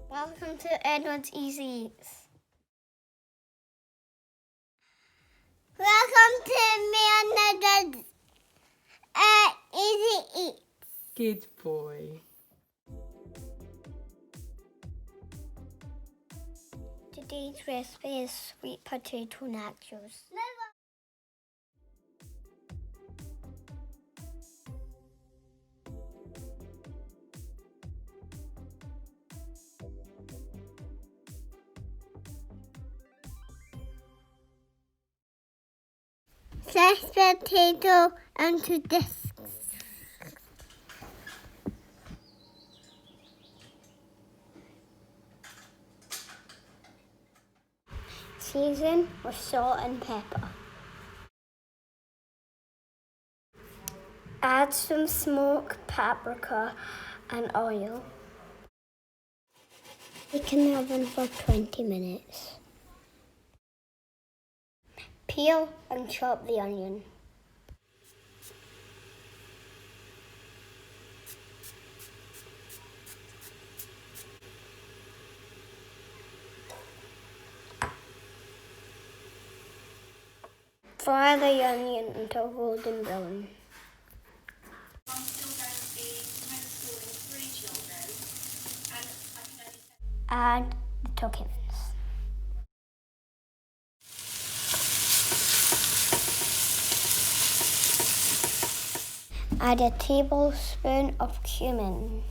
Welcome to Edward's Easy Eats. Welcome to me and Edward's Easy Eats. Good boy. Today's recipe is sweet potato nachos. Slice potato into discs. Season with salt and pepper. Add some smoked paprika and oil. Bake in the oven for 20 minutes. Peel and chop the onion. Fry the onion until golden brown. Add the toppings. Add a tablespoon of cumin.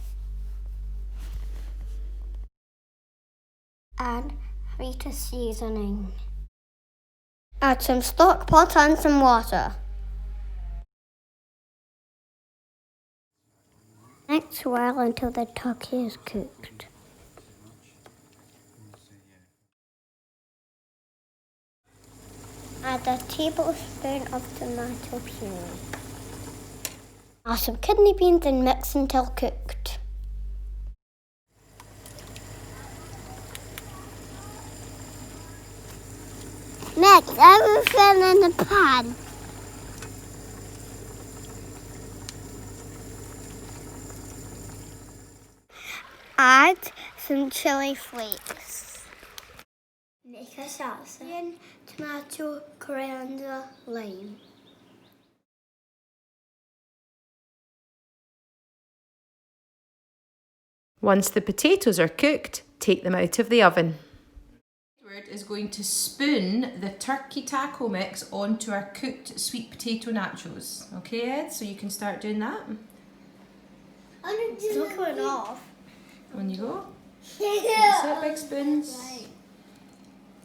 Add feta seasoning. Add some stock pot and some water. Mix well until the turkey is cooked. Add a tablespoon of tomato puree. Add some kidney beans and mix until cooked. Mix everything in the pan. Add some chili flakes. Make a salsa. Onion, tomato, coriander, lime. Once the potatoes are cooked, take them out of the oven. Edward is going to spoon the turkey taco mix onto our cooked sweet potato nachos. Okay, Ed? So you can start doing that. It's not coming off. On you go. That's it, big spoons.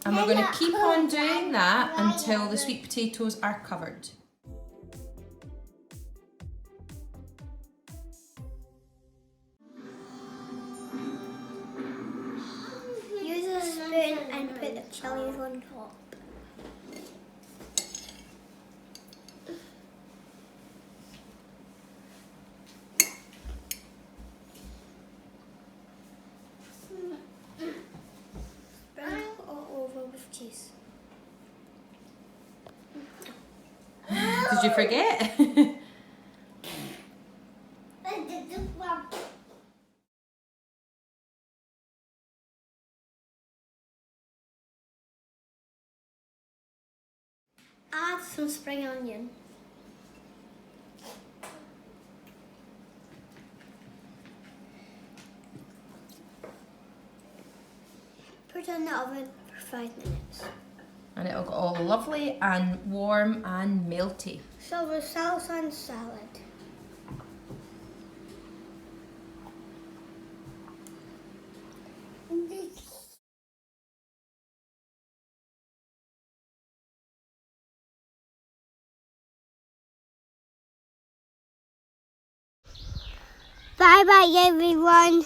And we're going to keep on doing that until the sweet potatoes are covered. Use a spoon and put the chilies on top. Sprinkle all over with cheese. Did you forget? Add some spring onion. Put it in the oven for 5 minutes. And it'll get all lovely and warm and melty. Serve with salsa and salad. Bye bye everyone.